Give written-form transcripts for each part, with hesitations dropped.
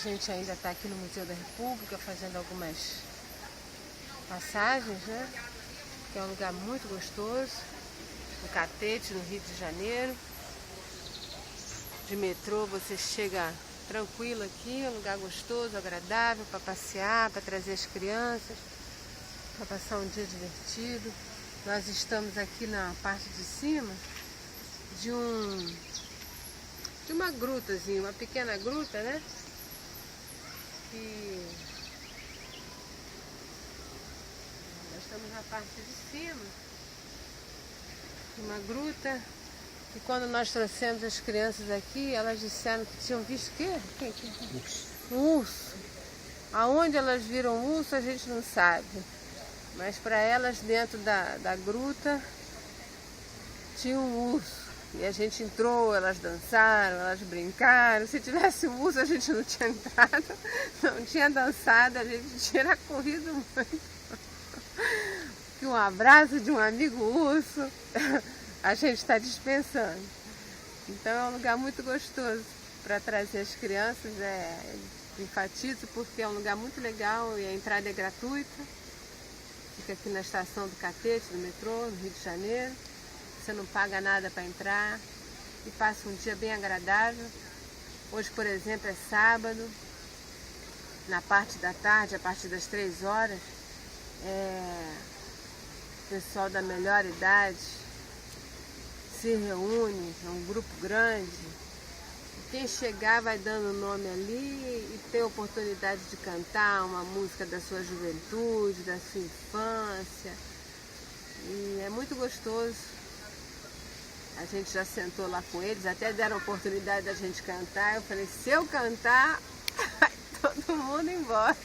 gente ainda está aqui no Museu da República fazendo algumas passagens, né? Que é um lugar muito gostoso, no Catete, no Rio de Janeiro. De metrô você chega tranquilo aqui, é um lugar gostoso, agradável para passear, para trazer as crianças, para passar um dia divertido. Nós estamos aqui na parte de cima de uma grutazinha, uma pequena gruta, né? E nós estamos na parte de cima de uma gruta. E quando nós trouxemos as crianças aqui, elas disseram que tinham visto o quê? Um urso. Aonde elas viram um urso a gente não sabe. Mas para elas dentro da gruta tinha um urso. E a gente entrou, elas dançaram, elas brincaram. Se tivesse um urso a gente não tinha entrado, não tinha dançado, a gente tinha corrido muito. E um abraço de um amigo urso a gente está dispensando. Então é um lugar muito gostoso para trazer as crianças, enfatizo porque é um lugar muito legal e a entrada é gratuita. Fica aqui na estação do Catete, do metrô, no Rio de Janeiro. Você não paga nada para entrar e passa um dia bem agradável. Hoje, por exemplo, é sábado, na parte da tarde, a partir das 3 horas, o pessoal da melhor idade se reúne, é um grupo grande. Quem chegar vai dando nome ali e tem a oportunidade de cantar uma música da sua juventude, da sua infância. E é muito gostoso. A gente já sentou lá com eles, até deram a oportunidade da gente cantar. Eu falei, se eu cantar, vai todo mundo embora.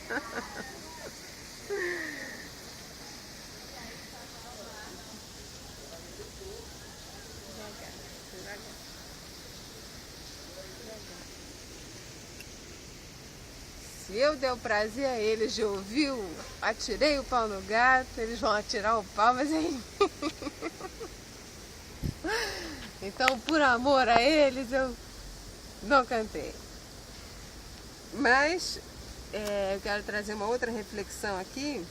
Se eu der o prazer a eles de ouvir, atirei o pau no gato, eles vão atirar o pau, mas é em mim. Então, por amor a eles, eu não cantei. Mas eu quero trazer uma outra reflexão aqui.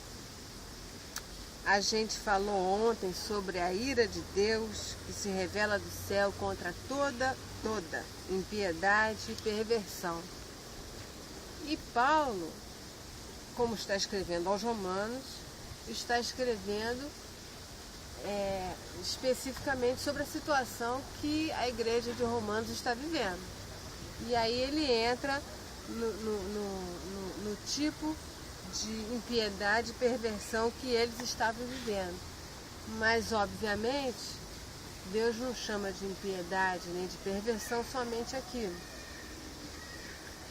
A gente falou ontem sobre a ira de Deus que se revela do céu contra toda impiedade e perversão. E Paulo, como está escrevendo aos Romanos, está escrevendo especificamente sobre a situação que a igreja de Romanos está vivendo. E aí ele entra no tipo de impiedade e perversão que eles estavam vivendo. Mas, obviamente, Deus não chama de impiedade nem de perversão somente aquilo.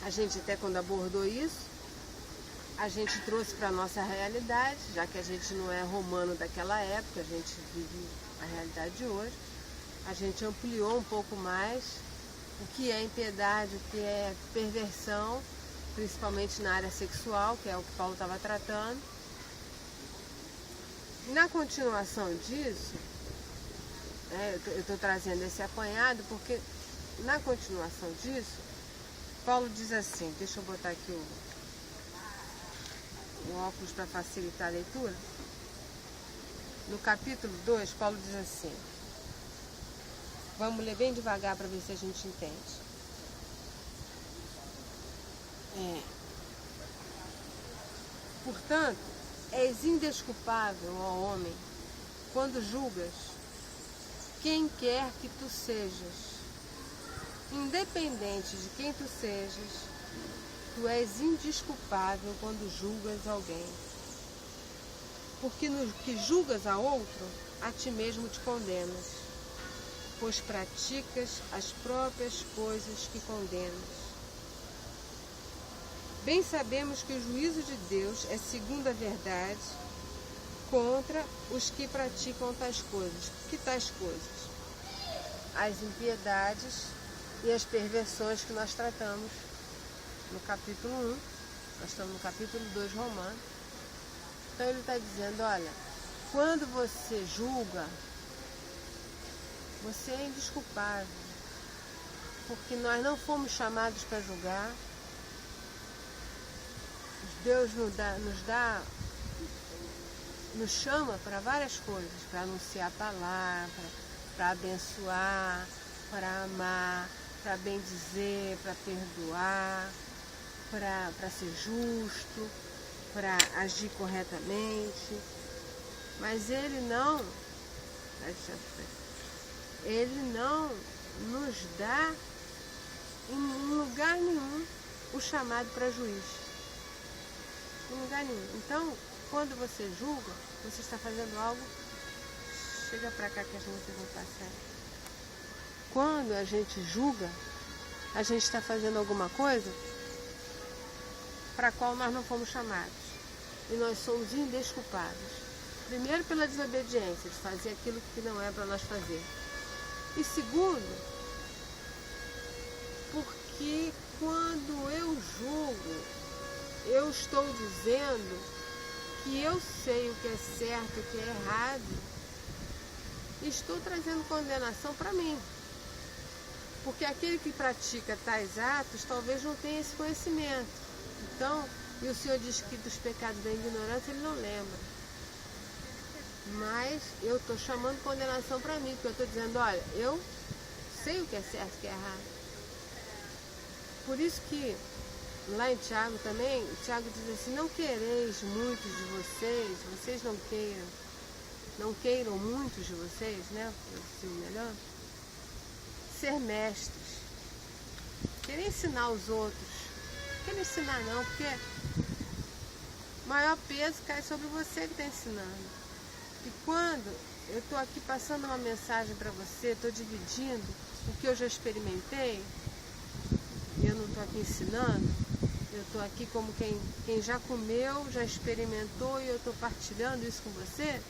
A gente até quando abordou isso, a gente trouxe para a nossa realidade, já que a gente não é romano daquela época, a gente vive a realidade de hoje. A gente ampliou um pouco mais o que é impiedade, o que é perversão, principalmente na área sexual, que é o que Paulo estava tratando. Na continuação disso, eu estou trazendo esse apanhado porque na continuação disso, Paulo diz assim, deixa eu botar aqui o óculos para facilitar a leitura. No capítulo 2, Paulo diz assim, vamos ler bem devagar para ver se a gente entende. Portanto, és indesculpável, ó homem, quando julgas quem quer que tu sejas. Independente de quem tu sejas, tu és indesculpável quando julgas alguém. Porque no que julgas a outro, a ti mesmo te condenas, pois praticas as próprias coisas que condenas. Bem sabemos que o juízo de Deus é segundo a verdade contra os que praticam tais coisas. Que tais coisas? As impiedades e as perversões que nós tratamos no capítulo 1, nós estamos no capítulo 2 Romanos. Então ele está dizendo, olha, quando você julga, você é indesculpável, porque nós não fomos chamados para julgar, Deus nos chama para várias coisas, para anunciar a palavra, para abençoar, para amar, para bendizer, para perdoar, para ser justo, para agir corretamente. Mas Ele não nos dá em lugar nenhum o chamado para juiz. Em lugar nenhum. Então, quando você julga, você está fazendo algo. Chega para cá que as músicas vão passar. Quando a gente julga, a gente está fazendo alguma coisa para a qual nós não fomos chamados. E nós somos indesculpados. Primeiro, pela desobediência, de fazer aquilo que não é para nós fazer. E segundo, porque quando eu julgo, eu estou dizendo que eu sei o que é certo e o que é errado. E estou trazendo condenação para mim. Porque aquele que pratica tais atos talvez não tenha esse conhecimento. Então, e o Senhor diz que dos pecados da ignorância Ele não lembra. Mas eu estou chamando condenação para mim, porque eu estou dizendo, olha, eu sei o que é certo e o que é errado. Por isso que lá em Tiago também, Tiago diz assim, não quereis muitos de vocês não queiram muitos de vocês, né? Assim, melhor, ser mestres. Querer ensinar os outros. Não querer ensinar não, porque o maior peso cai sobre você que está ensinando. E quando eu estou aqui passando uma mensagem para você, estou dividindo o que eu já experimentei, e eu não estou aqui ensinando, eu estou aqui como quem já comeu, já experimentou, e eu estou partilhando isso com você,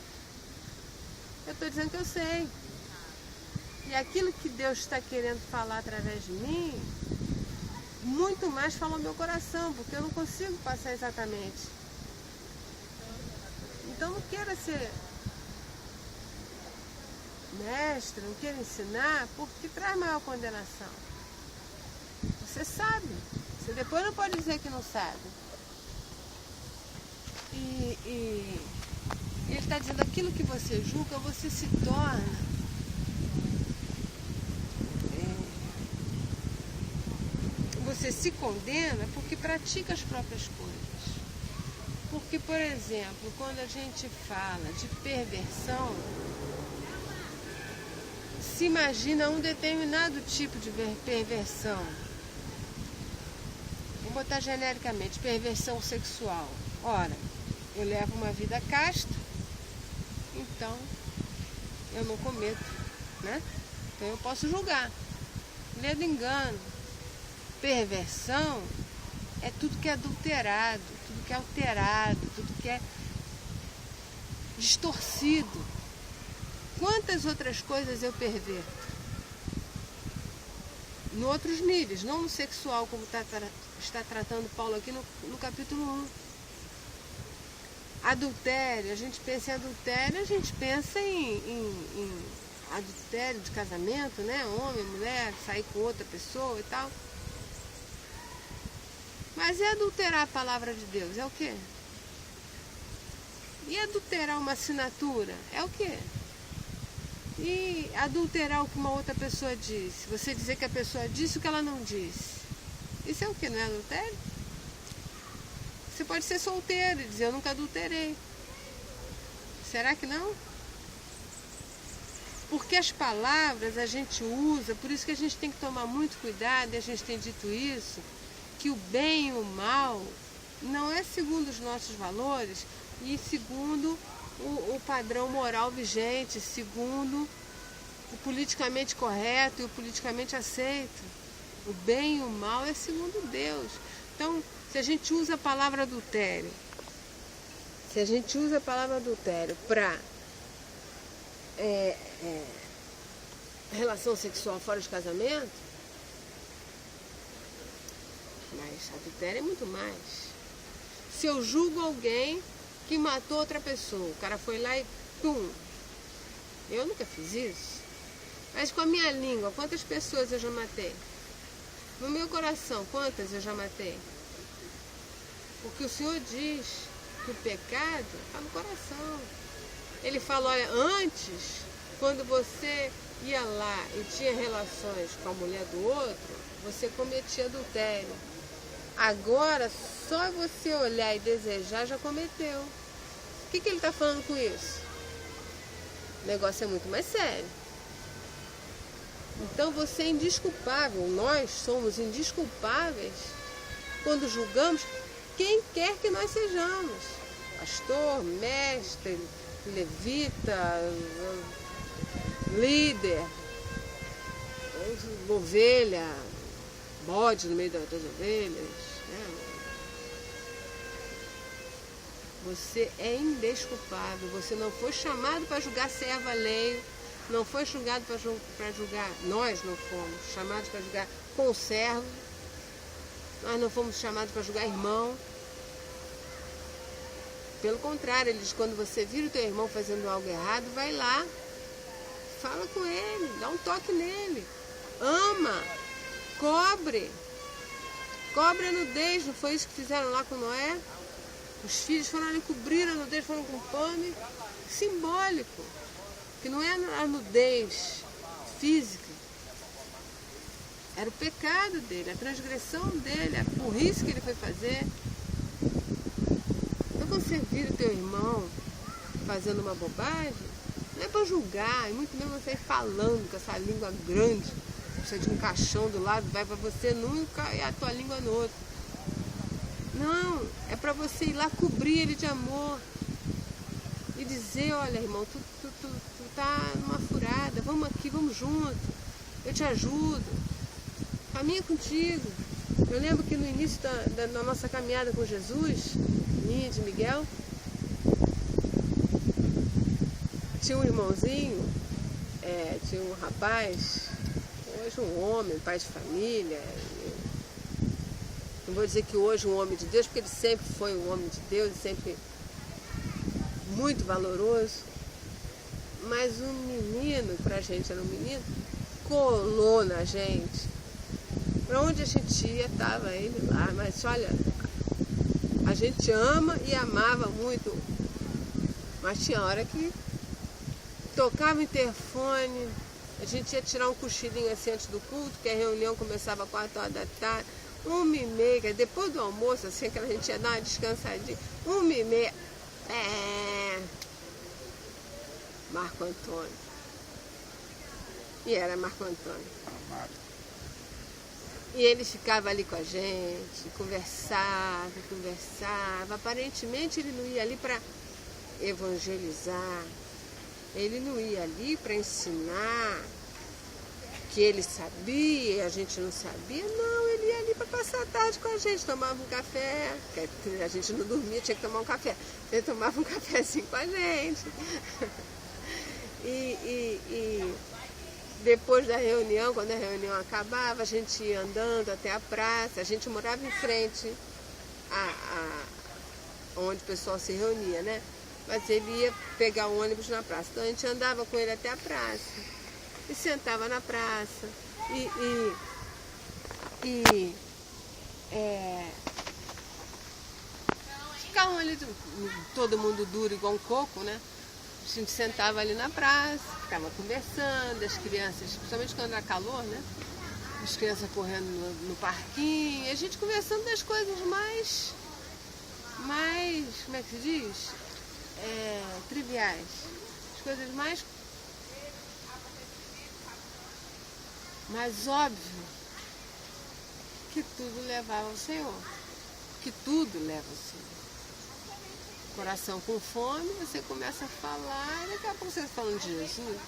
eu estou dizendo que eu sei. E aquilo que Deus está querendo falar através de mim, muito mais fala no meu coração, porque eu não consigo passar exatamente. Então não queira ser mestre, não queira ensinar, porque traz maior condenação. Você sabe. Você depois não pode dizer que não sabe. E Ele está dizendo, aquilo que você julga, você se torna você se condena porque pratica as próprias coisas. Porque, por exemplo, quando a gente fala de perversão, se imagina um determinado tipo de perversão. Vou botar genericamente, perversão sexual. Ora, eu levo uma vida casta, então eu não cometo, né? Então eu posso julgar. Ledo engano. Perversão é tudo que é adulterado, tudo que é alterado, tudo que é distorcido. Quantas outras coisas eu perverto? Em outros níveis, não no sexual, como está tratando Paulo aqui no capítulo 1. Adultério, a gente pensa em adultério, a gente pensa em adultério de casamento, né? Homem, mulher, sair com outra pessoa e tal. Mas e adulterar a palavra de Deus? É o quê? E adulterar uma assinatura? É o quê? E adulterar o que uma outra pessoa disse? Você dizer que a pessoa disse o que ela não disse? Isso é o quê? Não é adultério? Você pode ser solteiro e dizer, eu nunca adulterei. Será que não? Porque as palavras a gente usa, por isso que a gente tem que tomar muito cuidado, e a gente tem dito isso, que o bem e o mal não é segundo os nossos valores e segundo o padrão moral vigente, segundo o politicamente correto e o politicamente aceito. O bem e o mal é segundo Deus. Então, se a gente usa a palavra adultério, para relação sexual fora de casamento, mas adultério é muito mais. Se eu julgo alguém que matou outra pessoa, o cara foi lá e pum. Eu nunca fiz isso. Mas com a minha língua, quantas pessoas eu já matei? No meu coração, quantas eu já matei? Por Porque o Senhor diz que o pecado está no coração. Ele fala, olha, antes, quando você ia lá e tinha relações com a mulher do outro, você cometia adultério. Agora, só você olhar e desejar, já cometeu. O que ele está falando com isso? O negócio é muito mais sério. Então você é indesculpável, nós somos indesculpáveis quando julgamos quem quer que nós sejamos. Pastor, mestre, levita, líder, ovelha, bode no meio das ovelhas. Né? Você é indesculpável, você não foi chamado para julgar servo alheio, não foi julgado para julgar, nós não fomos chamados para julgar conservo, nós não fomos chamados para julgar irmão. Pelo contrário, ele diz, quando você vira o teu irmão fazendo algo errado, vai lá, fala com ele, dá um toque nele, ama, cobre a nudez, não foi isso que fizeram lá com Noé? Os filhos foram ali, cobriram a nudez, foram com pano, simbólico, que não é a nudez física, era o pecado dele, a transgressão dele, a burrice que ele foi fazer. Então quando você vira o teu irmão fazendo uma bobagem, não é para julgar, e muito menos você ir falando com essa língua grande, precisa de um caixão do lado, vai para você nunca e a tua língua no outro. Não, é para você ir lá cobrir ele de amor e dizer, olha irmão, tu tá numa furada, vamos aqui, vamos junto, eu te ajudo, caminha contigo. Eu lembro que no início da nossa caminhada com Jesus, minha e de Miguel, tinha um irmãozinho, tinha um rapaz, hoje um homem, pai de família. Não vou dizer que hoje um homem de Deus, porque ele sempre foi um homem de Deus, sempre muito valoroso. Mas um menino, pra gente era um menino, colou na gente. Pra onde a gente ia, estava ele lá. Mas olha, a gente ama e amava muito. Mas tinha hora que tocava o interfone, a gente ia tirar um cochilinho assim antes do culto, que a reunião começava às 4 horas da tarde. 1h30, depois do almoço, assim, que a gente ia dar uma descansadinha, 1h30, Marco Antônio. E era Marco Antônio. E ele ficava ali com a gente, conversava. Aparentemente ele não ia ali para evangelizar, ele não ia ali para ensinar que ele sabia e a gente não sabia, não, ele ia ali para passar a tarde com a gente, tomava um café, a gente não dormia, tinha que tomar um café, ele tomava um cafezinho com a gente. E depois da reunião, quando a reunião acabava, a gente ia andando até a praça, a gente morava em frente onde o pessoal se reunia, né? Mas ele ia pegar o ônibus na praça, então a gente andava com ele até a praça. E sentava na praça ficavam ali todo mundo duro igual um coco, né? A gente sentava ali na praça, ficava conversando, as crianças, principalmente quando era calor, né? As crianças correndo no parquinho, e a gente conversando das coisas mais, como é que se diz? Triviais. As coisas mais óbvio que tudo levava ao Senhor. Que tudo leva ao Senhor. Coração com fome, você começa a falar, e daqui a pouco você está falando de Jesus.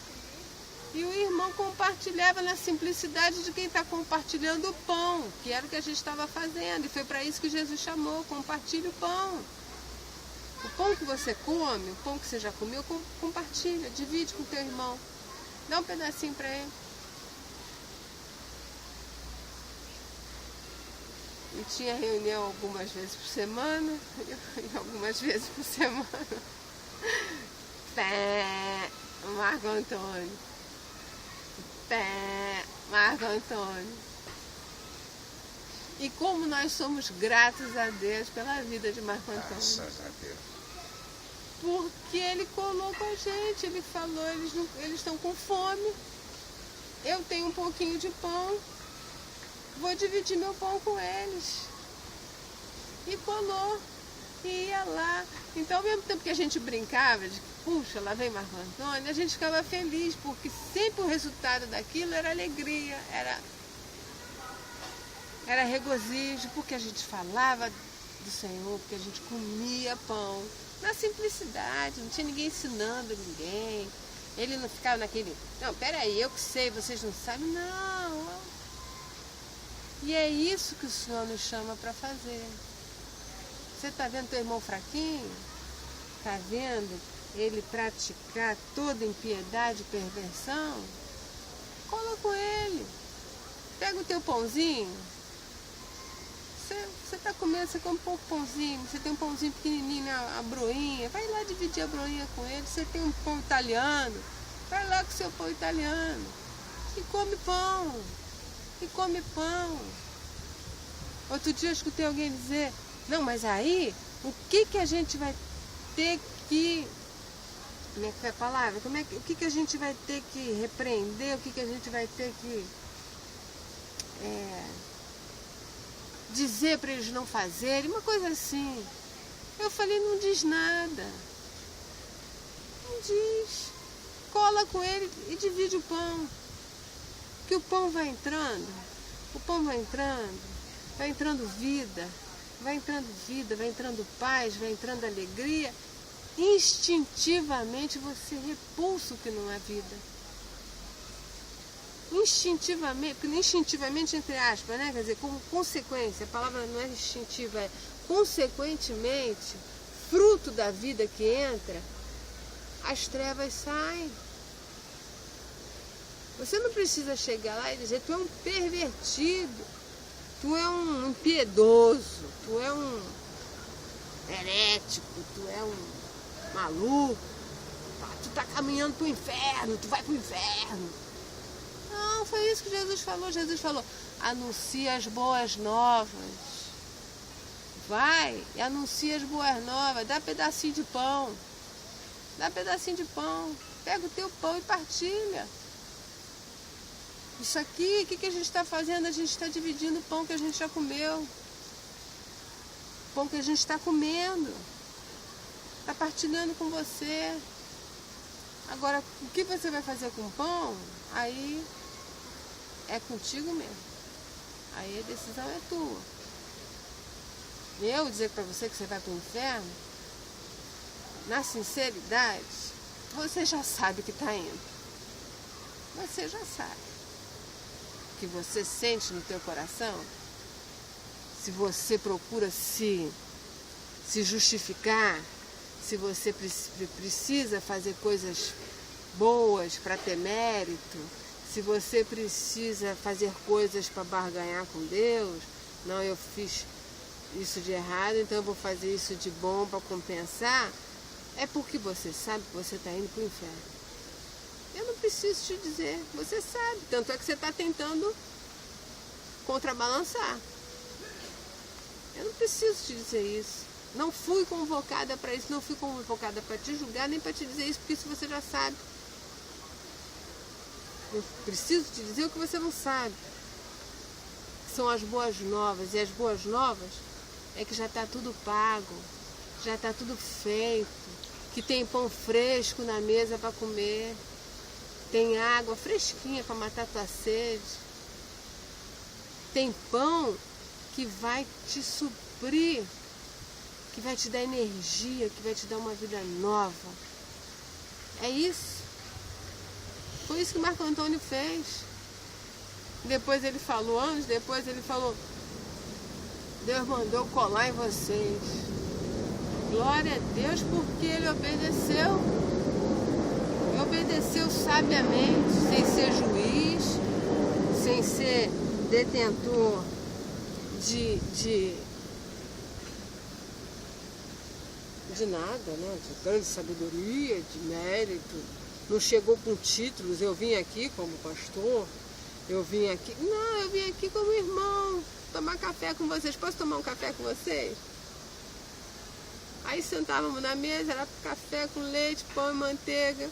E o irmão compartilhava na simplicidade de quem está compartilhando o pão, que era o que a gente estava fazendo. E foi para isso que Jesus chamou, compartilhe o pão. O pão que você come, o pão que você já comeu, compartilha, divide com o teu irmão. Dá um pedacinho para ele. E tinha reunião algumas vezes por semana, e algumas vezes por semana. Marco Antônio. Marco Antônio. E como nós somos gratos a Deus pela vida de Marco Antônio. Graças a Deus. Porque ele colou com a gente, ele falou, eles estão com fome, eu tenho um pouquinho de pão, vou dividir meu pão com eles. E colou, e ia lá. Então, ao mesmo tempo que a gente brincava de que, puxa, lá vem Marco Antônio, a gente ficava feliz, porque sempre o resultado daquilo era alegria, era regozijo, porque a gente falava do Senhor, porque a gente comia pão. Na simplicidade, não tinha ninguém ensinando ninguém. Ele não ficava naquele, não, peraí, eu que sei, vocês não sabem. Não. E é isso que o Senhor nos chama para fazer. Você está vendo teu irmão fraquinho? Está vendo ele praticar toda impiedade e perversão? Cola com ele. Pega o teu pãozinho. Você está comendo, você come um pouco pãozinho, você tem um pãozinho pequenininho na broinha, vai lá dividir a broinha com ele. Você tem um pão italiano, vai lá com o seu pão italiano e come pão, Outro dia eu escutei alguém dizer, não, mas aí, o que a gente vai ter que, como é que é a palavra? O que a gente vai ter que repreender, o que a gente vai ter que dizer para eles não fazerem, uma coisa assim. Eu falei, não diz nada. Não diz. Cola com ele e divide o pão. Que o pão vai entrando, vai entrando vida, vai entrando paz, vai entrando alegria. Instintivamente você repulsa o que não é vida. Instintivamente entre aspas, né? Quer dizer, como consequência, a palavra não é instintiva, é consequentemente, fruto da vida que entra, as trevas saem. Você não precisa chegar lá e dizer, tu é um pervertido, tu é um impiedoso, tu é um herético, tu é um maluco, tu tá caminhando pro inferno, tu vai pro inferno. Não, foi isso que Jesus falou. Jesus falou, anuncia as boas novas. Vai e anuncia as boas novas, dá pedacinho de pão. Pega o teu pão e partilha. Isso aqui, o que a gente está fazendo? A gente está dividindo o pão que a gente já comeu. O pão que a gente está comendo. Está partilhando com você. Agora, o que você vai fazer com o pão? Aí é contigo mesmo. Aí a decisão é tua. Eu dizer para você que você vai para o inferno, na sinceridade, você já sabe que está indo. Você já sabe. Que você sente no teu coração, se você procura se justificar, se você precisa fazer coisas boas para ter mérito, se você precisa fazer coisas para barganhar com Deus, não, eu fiz isso de errado, então eu vou fazer isso de bom para compensar, é porque você sabe que você está indo para o inferno. Eu não preciso te dizer, você sabe, tanto é que você está tentando contrabalançar. Eu não preciso te dizer isso. Não fui convocada para isso, não fui convocada para te julgar, nem para te dizer isso, porque isso você já sabe. Eu preciso te dizer o que você não sabe. São as boas novas, e as boas novas é que já está tudo pago, já está tudo feito, que tem pão fresco na mesa para comer, tem água fresquinha para matar tua sede, tem pão que vai te suprir, que vai te dar energia, que vai te dar uma vida nova. É isso. Foi isso que Marco Antônio fez. Depois ele falou, anos depois ele falou, Deus mandou colar em vocês. Glória a Deus, porque ele obedeceu. Obedeceu sabiamente, sem ser juiz, sem ser detentor de nada, né? De grande sabedoria, de mérito. Não chegou com títulos, eu vim aqui como pastor, Eu vim aqui... Não, eu vim aqui como irmão, tomar café com vocês. Posso tomar um café com vocês? Aí sentávamos na mesa, era café com leite, pão e manteiga.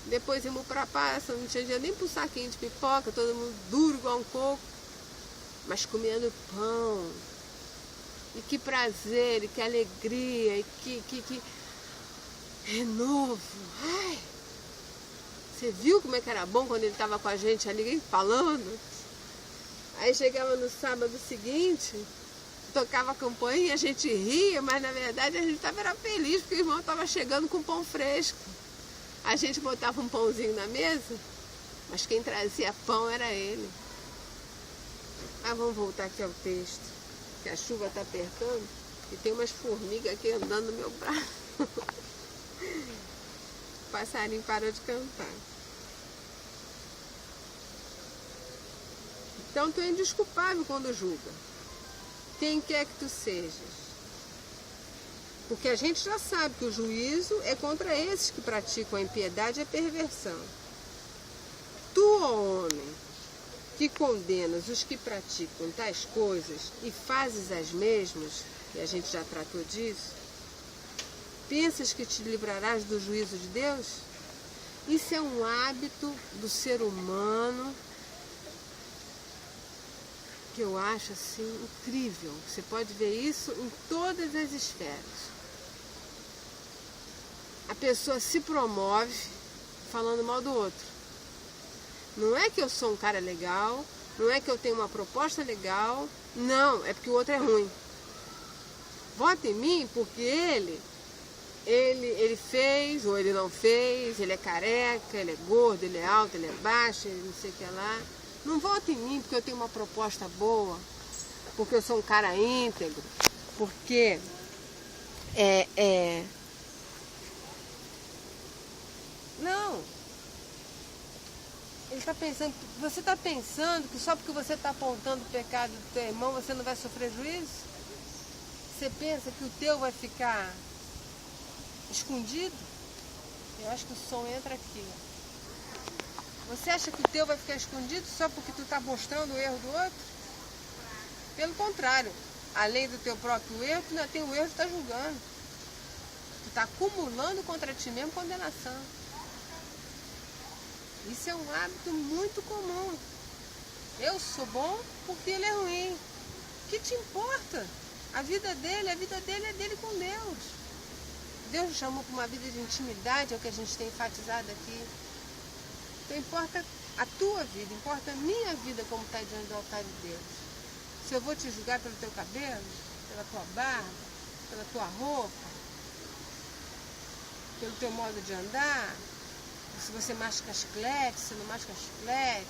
Depois íamos pra praça, não tinha dia nem pro saquinho de pipoca, todo mundo duro igual um coco, mas comendo pão. E que prazer, e que alegria, e que renovo. Ai, você viu como é que era bom quando ele estava com a gente ali falando? Aí chegava no sábado seguinte, tocava a campainha, a gente ria, mas na verdade a gente estava feliz porque o irmão estava chegando com pão fresco. A gente botava um pãozinho na mesa, mas quem trazia pão era ele. Ah, vamos voltar aqui ao texto, que a chuva está apertando e tem umas formigas aqui andando no meu braço. O passarinho parou de cantar. Então tu é indesculpável quando julga. Quem quer que tu sejas. Porque a gente já sabe que o juízo é contra esses que praticam a impiedade e a perversão. Tu, ó homem, que condenas os que praticam tais coisas e fazes as mesmas, e a gente já tratou disso, pensas que te livrarás do juízo de Deus? Isso é um hábito do ser humano que eu acho assim incrível. Você pode ver isso em todas as esferas. A pessoa se promove falando mal do outro. Não é que eu sou um cara legal, não é que eu tenho uma proposta legal, não, é porque o outro é ruim. Vota em mim porque ele fez ou ele não fez, ele é careca, ele é gordo, ele é alto, ele é baixo, ele não sei o que lá. Não vota em mim porque eu tenho uma proposta boa, porque eu sou um cara íntegro, porque Não. Ele está pensando, você está pensando que só porque você está apontando o pecado do teu irmão, você não vai sofrer juízo? Você pensa que o teu vai ficar escondido? Eu acho que o som entra aqui. Você acha que o teu vai ficar escondido só porque tu está mostrando o erro do outro? Pelo contrário, além do teu próprio erro, tu ainda tem o erro que está julgando. Tu está acumulando contra ti mesmo condenação. Isso é um hábito muito comum. Eu sou bom porque ele é ruim. O que te importa? A vida dele é dele com Deus. Deus nos chamou para uma vida de intimidade, é o que a gente tem enfatizado aqui. Então importa a tua vida, importa a minha vida como está diante do altar de Deus. Se eu vou te julgar pelo teu cabelo, pela tua barba, pela tua roupa, pelo teu modo de andar, se você masca chiclete, se não masca chiclete.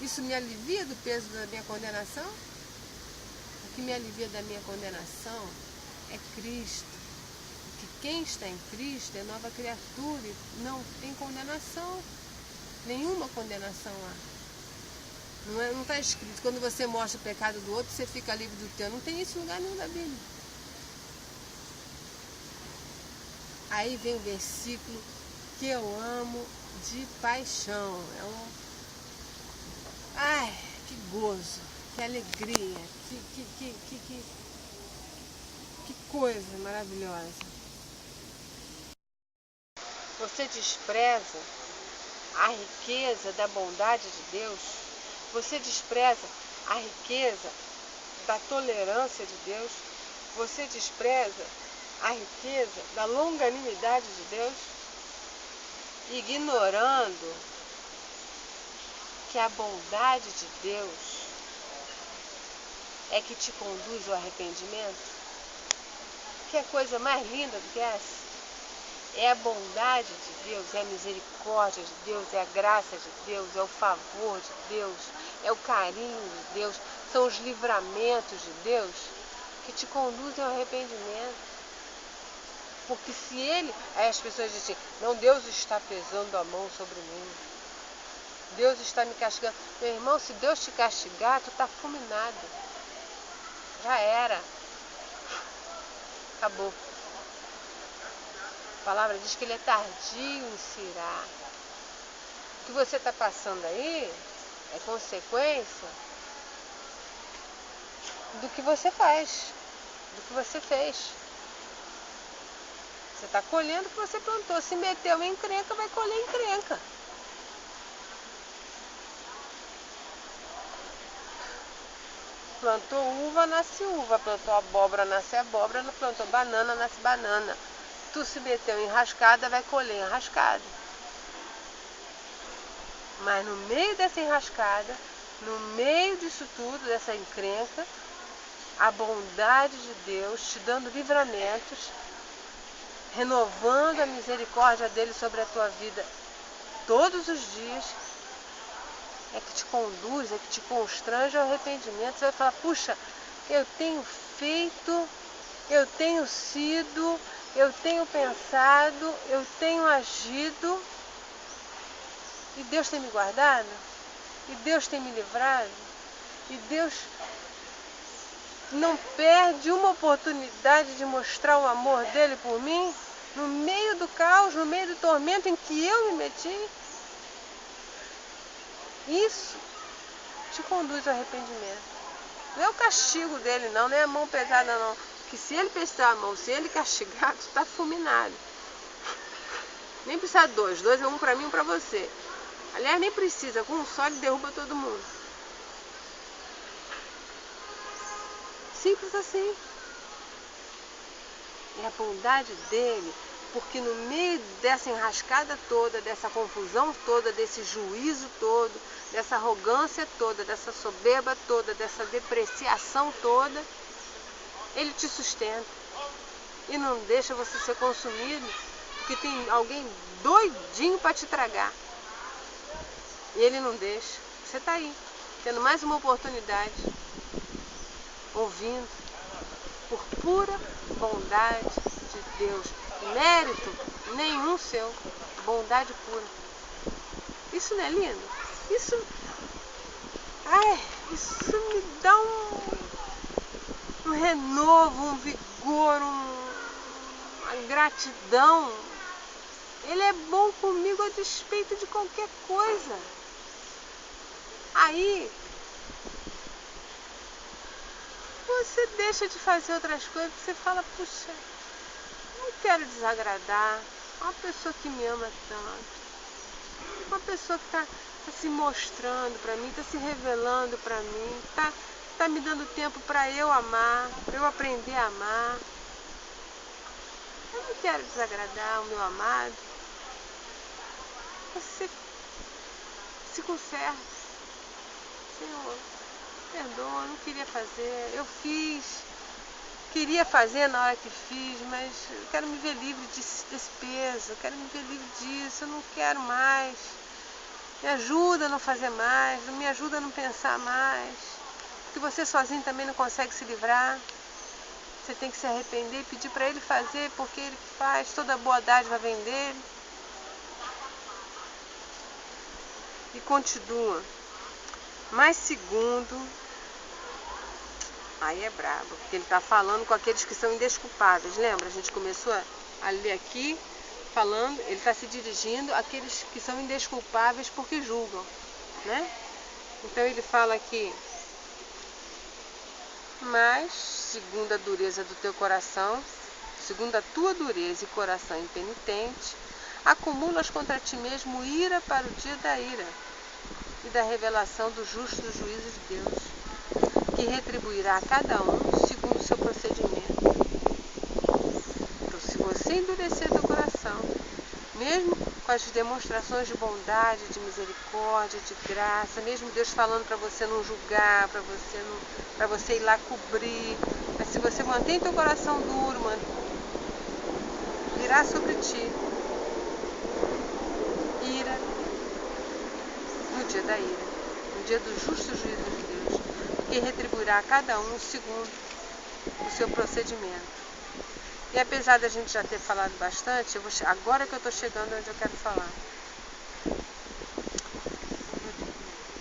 Isso me alivia do peso da minha condenação? O que me alivia da minha condenação é Cristo. Porque quem está em Cristo é nova criatura e não tem condenação. Nenhuma condenação há. Não está escrito, quando você mostra o pecado do outro, você fica livre do teu. Não tem isso em lugar nenhum da Bíblia. Aí vem o versículo que eu amo de paixão. Ai, que gozo, que alegria, que coisa maravilhosa. Você despreza a riqueza da bondade de Deus? Você despreza a riqueza da tolerância de Deus? Você despreza a riqueza da longanimidade de Deus, ignorando que a bondade de Deus é que te conduz ao arrependimento? Que é coisa mais linda do que essa? É a bondade de Deus, é a misericórdia de Deus, é a graça de Deus, é o favor de Deus, é o carinho de Deus, são os livramentos de Deus que te conduzem ao arrependimento. Porque se ele... Aí as pessoas dizem, não, Deus está pesando a mão sobre mim. Deus está me castigando. Meu irmão, se Deus te castigar, tu está fulminado. Já era. Acabou. A palavra diz que ele é tardio em se irar. O que você está passando aí é consequência do que você faz, do que você fez. Você está colhendo o que você plantou. Se meteu em encrenca, vai colher encrenca. Plantou uva, nasce uva. Plantou abóbora, nasce abóbora. Plantou banana, nasce banana. Tu se meteu em enrascada, vai colher enrascada. Mas no meio dessa enrascada, no meio disso tudo, dessa encrenca, a bondade de Deus te dando livramentos, renovando a misericórdia dele sobre a tua vida todos os dias, é que te conduz, é que te constrange ao arrependimento. Você vai falar, puxa, eu tenho feito, eu tenho sido, eu tenho pensado, eu tenho agido, e Deus tem me guardado, e Deus tem me livrado, e Deus não perde uma oportunidade de mostrar o amor dele por mim, no meio do caos, no meio do tormento em que eu me meti. Isso te conduz ao arrependimento. Não é o castigo dele não é a mão pesada não. Que se ele pesar a mão, se ele castigar, tu está fulminado. Nem precisa dois é um para mim e um para você. Aliás, nem precisa, com um só ele derruba todo mundo. Simples assim. É a bondade dele, porque no meio dessa enrascada toda, dessa confusão toda, desse juízo todo, dessa arrogância toda, dessa soberba toda, dessa depreciação toda, ele te sustenta e não deixa você ser consumido, porque tem alguém doidinho para te tragar. E ele não deixa. Você está aí, tendo mais uma oportunidade, ouvindo, por pura bondade de Deus. Mérito nenhum seu, bondade pura. Isso não é lindo? Isso me dá um renovo, um vigor, uma gratidão. Ele é bom comigo a despeito de qualquer coisa. Aí você deixa de fazer outras coisas, você fala, puxa, não quero desagradar uma pessoa que me ama tanto, uma pessoa que está se mostrando para mim, está se revelando para mim, está me dando tempo para eu amar, para eu aprender a amar. Eu não quero desagradar o meu amado. Você se conserta. Senhor, perdoa, não queria fazer, eu fiz, queria fazer na hora que fiz, mas eu quero me ver livre desse peso, eu quero me ver livre disso, eu não quero mais. Me ajuda a não fazer mais, me ajuda a não pensar mais, porque você sozinho também não consegue se livrar. Você tem que se arrepender e pedir para ele fazer, porque ele faz, toda boa dádiva vem dele. E continua. Mas segundo, aí é brabo, porque ele está falando com aqueles que são indesculpáveis. Lembra? A gente começou a ler aqui, falando, ele está se dirigindo àqueles que são indesculpáveis porque julgam, né? Então ele fala aqui, mas segundo a dureza do teu coração, segundo a tua dureza e coração impenitente, acumulas contra ti mesmo ira para o dia da ira e da revelação do justo juízo de Deus, que retribuirá a cada um segundo o seu procedimento. Então, se você endurecer teu coração, mesmo com as demonstrações de bondade, de misericórdia, de graça, mesmo Deus falando para você não julgar, para você ir lá cobrir, mas se você mantém teu coração duro, virá sobre ti ira no dia da ira, no dia do justo juízo de Deus, que retribuirá a cada um segundo o seu procedimento. E apesar da gente já ter falado bastante, agora que eu estou chegando onde eu quero falar.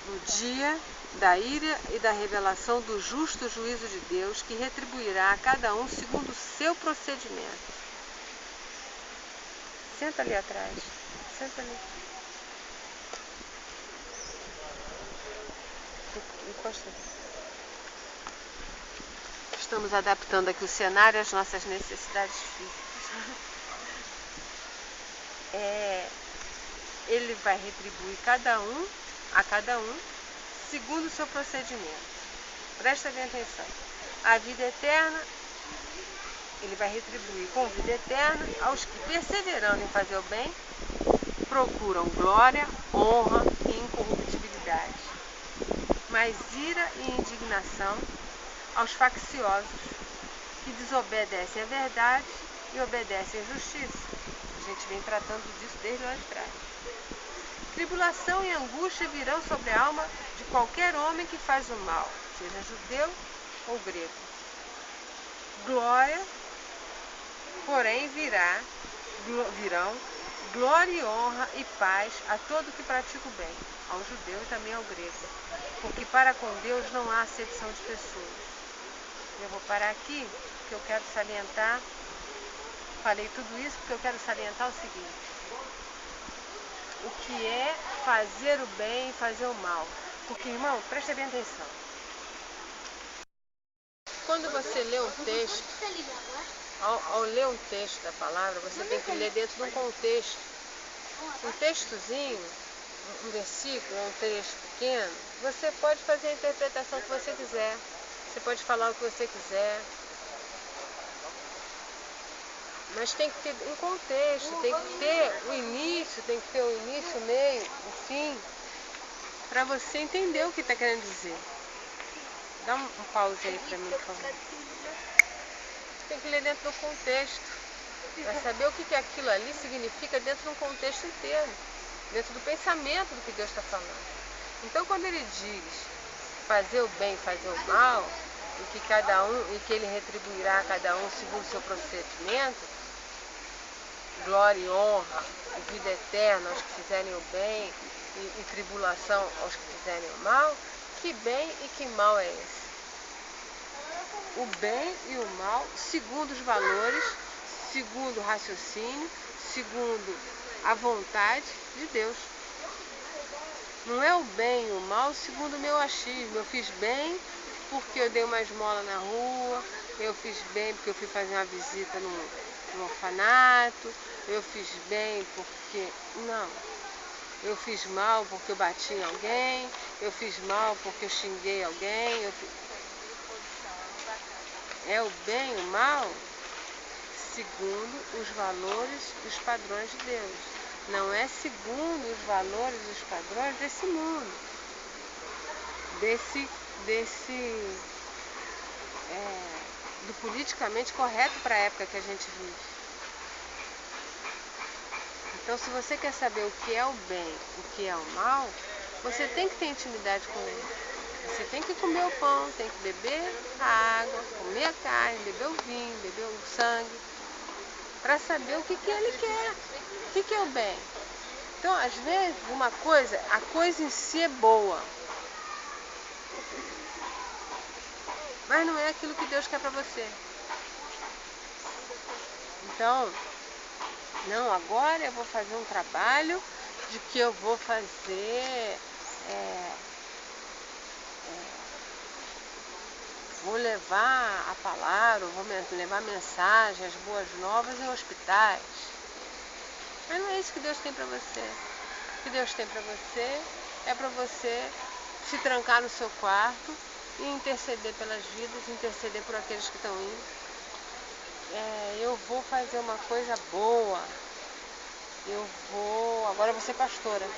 No dia da ira e da revelação do justo juízo de Deus, que retribuirá a cada um segundo o seu procedimento. Senta ali atrás. Senta ali. Encosta. Estamos adaptando aqui o cenário às nossas necessidades físicas. Ele vai retribuir a cada um, segundo o seu procedimento. Presta bem atenção. A vida eterna, ele vai retribuir com vida eterna aos que, perseverando em fazer o bem, procuram glória, honra e incorruptibilidade. Mas ira e indignação aos facciosos, que desobedecem à verdade e obedecem à justiça. A gente vem tratando disso desde lá de trás. Tribulação e angústia virão sobre a alma de qualquer homem que faz o mal, seja judeu ou grego. Glória, porém, virão glória e honra e paz a todo que pratica o bem, ao judeu e também ao grego, porque para com Deus não há acepção de pessoas. Eu vou parar aqui, porque eu quero salientar, falei tudo isso porque eu quero salientar o seguinte: o que é fazer o bem e fazer o mal. Porque, irmão, presta bem atenção. Quando você lê um texto, ao ler um texto da palavra, você tem que ler dentro de um contexto. Um textozinho, um versículo, um trecho pequeno, você pode fazer a interpretação que você quiser. Você pode falar o que você quiser. Mas tem que ter um contexto, tem que ter o início, o meio, o fim, para você entender o que está querendo dizer. Dá um pause aí para mim, por favor. Tem que ler dentro do contexto, para saber o que aquilo ali significa dentro de um contexto inteiro, dentro do pensamento do que Deus está falando. Então, quando ele diz fazer o bem, fazer o mal, e que ele retribuirá a cada um segundo o seu procedimento, glória e honra, e vida eterna aos que fizerem o bem, e tribulação aos que fizerem o mal, que bem e que mal é esse? O bem e o mal, segundo os valores, segundo o raciocínio, segundo a vontade de Deus. Não é o bem e o mal segundo o meu achismo. Eu fiz bem porque eu dei uma esmola na rua, eu fiz bem porque eu fui fazer uma visita no orfanato, eu fiz bem porque... Não. Eu fiz mal porque eu bati em alguém, eu fiz mal porque eu xinguei alguém. É o bem e o mal segundo os valores e os padrões de Deus. Não é segundo os valores e os padrões desse mundo, do politicamente correto para a época que a gente vive. Então, se você quer saber o que é o bem, o que é o mal, você tem que ter intimidade com ele. Você tem que comer o pão, tem que beber a água, comer a carne, beber o vinho, beber o sangue, para saber o que ele quer, o que é o bem. Então, às vezes, a coisa em si é boa, mas não é aquilo que Deus quer para você. Então, não, agora eu vou fazer um trabalho de que eu vou fazer, vou levar a palavra, vou levar mensagens, boas novas em hospitais. Mas não é isso que Deus tem para você. O que Deus tem para você é para você se trancar no seu quarto e interceder pelas vidas, interceder por aqueles que estão indo. Eu vou fazer uma coisa boa. Agora eu vou ser pastora.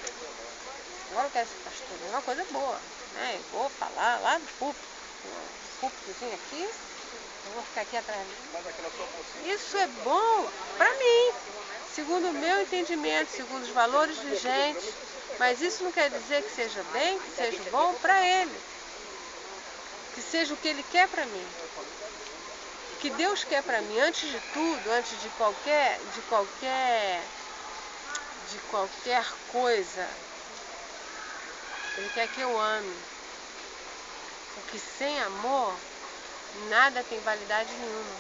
Agora eu quero ser pastora. É uma coisa boa, né? Eu vou falar lá no púlpitozinho aqui. Eu vou ficar aqui atrás. Isso é bom para mim, segundo o meu entendimento, segundo os valores vigentes. Mas isso não quer dizer que seja bem, que seja bom para ele. Que seja o que ele quer para mim. O que Deus quer para mim, antes de tudo, antes de qualquer coisa, ele quer que eu ame. Porque sem amor, nada tem validade nenhuma.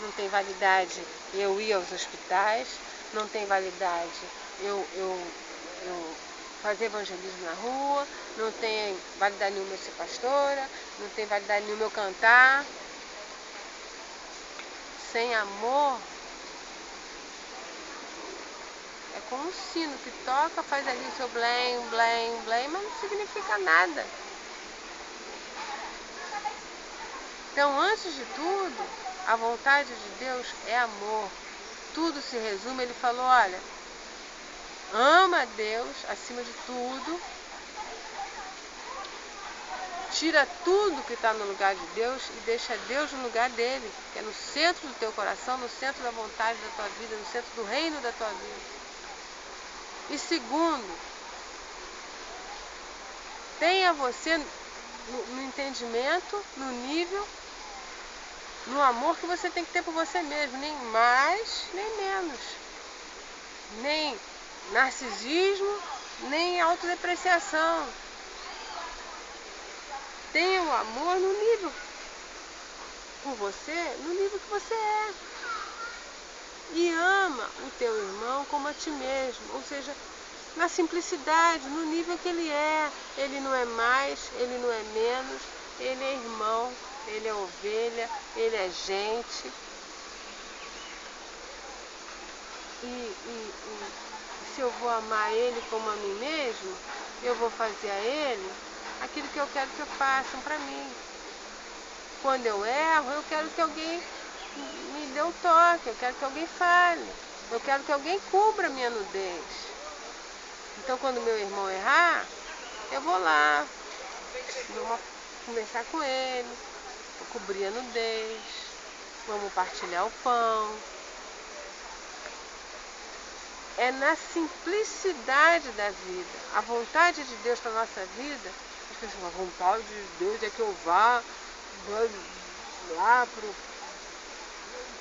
não tem validade eu ir aos hospitais, não tem validade eu fazer evangelismo na rua, não tem validade nenhuma eu ser pastora, não tem validade nenhuma eu cantar. Sem amor, é como um sino que toca, faz ali o seu blém, blém, blém, mas não significa nada. Então, antes de tudo, a vontade de Deus é amor. Tudo se resume, ele falou, olha, ama a Deus acima de tudo, tira tudo que está no lugar de Deus e deixa Deus no lugar dele, que é no centro do teu coração, no centro da vontade da tua vida, no centro do reino da tua vida. E segundo, tenha você no entendimento, no nível, no amor que você tem que ter por você mesmo, nem mais, nem menos, nem narcisismo, nem autodepreciação. Tenha o amor no nível por você, no nível que você é. E ama o teu irmão como a ti mesmo, ou seja, na simplicidade, no nível que ele é. Ele não é mais, ele não é menos, ele é irmão, ele é ovelha, ele é gente. E se eu vou amar ele como a mim mesmo, eu vou fazer a ele aquilo que eu quero que façam para mim. Quando eu erro, eu quero que alguém me dê um toque, eu quero que alguém fale, eu quero que alguém cubra a minha nudez. Então, quando meu irmão errar, eu vou lá, vou conversar com ele, vou cobrir a nudez, vamos partilhar o pão. É na simplicidade da vida. A vontade de Deus para a nossa vida, as pessoas falam, a vontade de Deus é que eu vá lá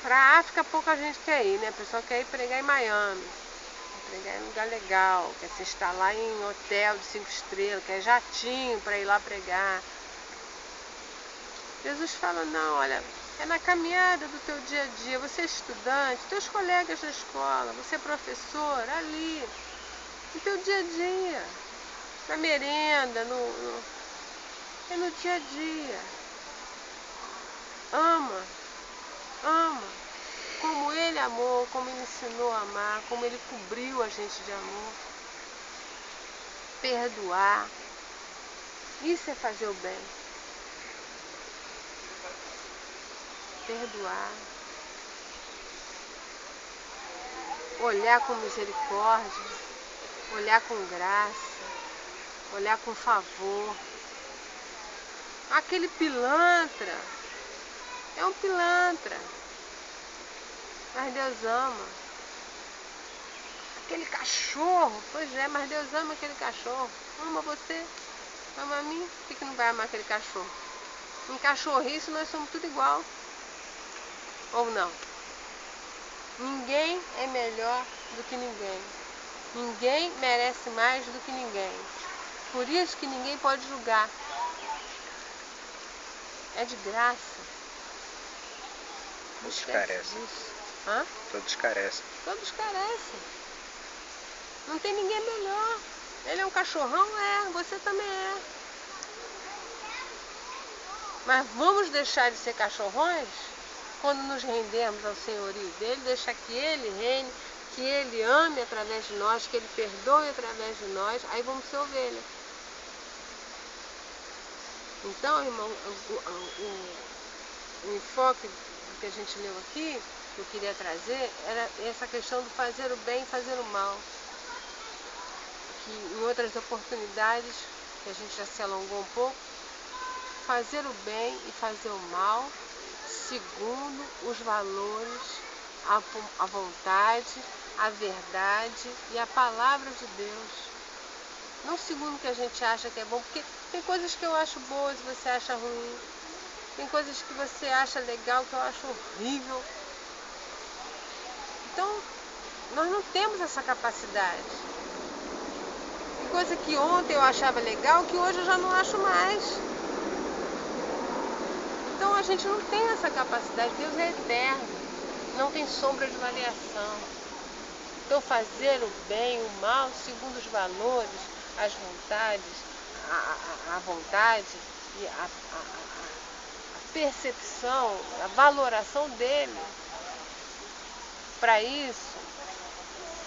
para a África, pouca gente quer ir, né? A pessoa quer ir pregar em Miami, pregar em lugar legal, quer se instalar em hotel de 5 estrelas, quer jatinho para ir lá pregar. Jesus fala, não, olha, é na caminhada do teu dia a dia, você é estudante, teus colegas da escola, você é professor, ali, no teu dia a dia, na merenda, é no dia a dia. Ama, como ele amou, como ele ensinou a amar, como ele cobriu a gente de amor. Perdoar, isso é fazer o bem. Perdoar, olhar com misericórdia, olhar com graça, olhar com favor. Aquele pilantra é um pilantra, mas Deus ama. Aquele cachorro, pois é, mas Deus ama aquele cachorro. Ama você, ama a mim, por que não vai amar aquele cachorro? Em cachorrice nós somos tudo igual. Ou não? Ninguém é melhor do que ninguém. Ninguém merece mais do que ninguém. Por isso que ninguém pode julgar. É de graça. Todos carecem. Hã? Todos carecem. Todos carecem. Não tem ninguém melhor. Ele é um cachorrão? É. Você também é. Mas vamos deixar de ser cachorrões quando nos rendermos ao senhorio dele, deixar que ele reine, que ele ame através de nós, que ele perdoe através de nós, aí vamos ser ovelha. Então, irmão, o enfoque que a gente leu aqui, que eu queria trazer, era essa questão do fazer o bem e fazer o mal. Que em outras oportunidades, que a gente já se alongou um pouco, fazer o bem e fazer o mal segundo os valores, a vontade, a verdade e a palavra de Deus. Não segundo o que a gente acha que é bom, porque tem coisas que eu acho boas e você acha ruim. Tem coisas que você acha legal que eu acho horrível. Então, nós não temos essa capacidade. Tem coisa que ontem eu achava legal que hoje eu já não acho mais. Então a gente não tem essa capacidade, Deus é eterno. Não tem sombra de variação. Então fazer o bem, o mal, segundo os valores, as vontades, a vontade e a percepção, a valoração dele. Para isso,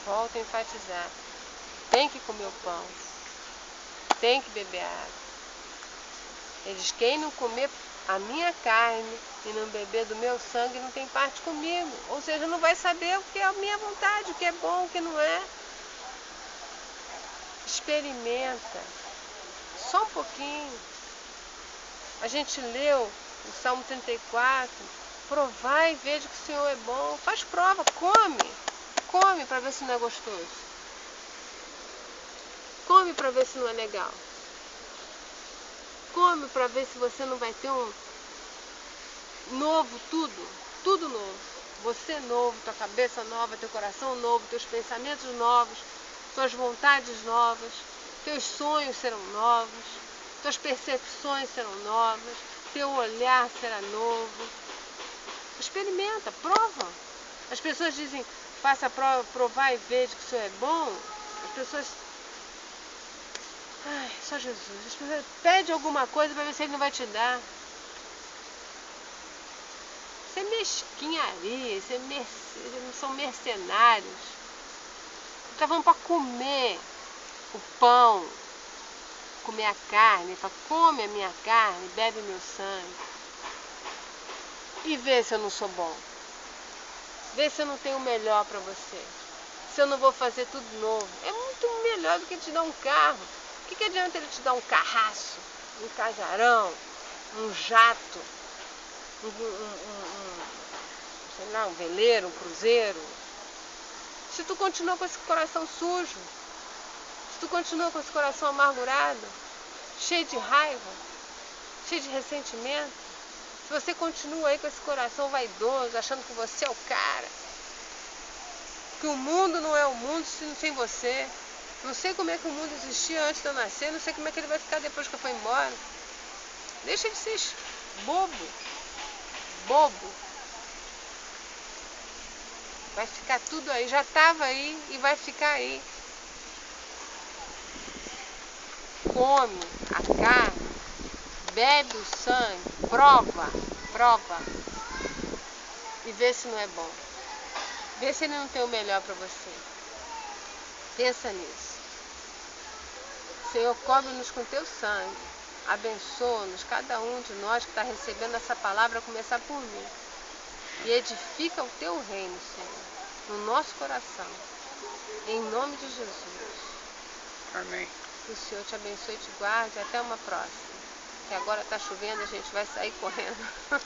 volto a enfatizar, tem que comer o pão, tem que beber água. Ele diz, quem não comer a minha carne e não beber do meu sangue não tem parte comigo. Ou seja, não vai saber o que é a minha vontade, o que é bom, o que não é. Experimenta, só um pouquinho. A gente leu o Salmo 34, provai e veja que o Senhor é bom. Faz prova, come para ver se não é gostoso. Come para ver se não é legal. Come para ver se você não vai ter um novo, tudo novo. Você novo, tua cabeça nova, teu coração novo, teus pensamentos novos, tuas vontades novas, teus sonhos serão novos, tuas percepções serão novas, teu olhar será novo. Experimenta, prova. As pessoas dizem, faça a prova, provar e veja que o Senhor é bom. As pessoas... Ai, só Jesus. As pessoas pedem alguma coisa para ver se Ele não vai te dar. Isso é mesquinharia, são mercenários. Estavam para comer o pão, comer a carne. Fala, come a minha carne, bebe meu sangue. E vê se eu não sou bom. Vê se eu não tenho o melhor para você. Se eu não vou fazer tudo novo. É muito melhor do que te dar um carro. O que adianta ele te dar um carraço, um casarão, um jato, sei lá, um veleiro, um cruzeiro? Se tu continua com esse coração sujo, se tu continua com esse coração amargurado, cheio de raiva, cheio de ressentimento, se você continua aí com esse coração vaidoso, achando que você é o cara, que o mundo não é o mundo sem você, não sei como é que o mundo existia antes de eu nascer, não sei como é que ele vai ficar depois que eu for embora. Deixa de ser bobo. Vai ficar tudo aí, já estava aí e vai ficar aí. Come a carne, bebe o sangue, prova e vê se não é bom. Vê se ele não tem o melhor para você. Pensa nisso. Senhor, cobre-nos com teu sangue. Abençoa-nos, cada um de nós que está recebendo essa palavra, a começar por mim. E edifica o teu reino, Senhor, no nosso coração. Em nome de Jesus. Amém. Que o Senhor te abençoe e te guarde. Até uma próxima. Que agora está chovendo, a gente vai sair correndo.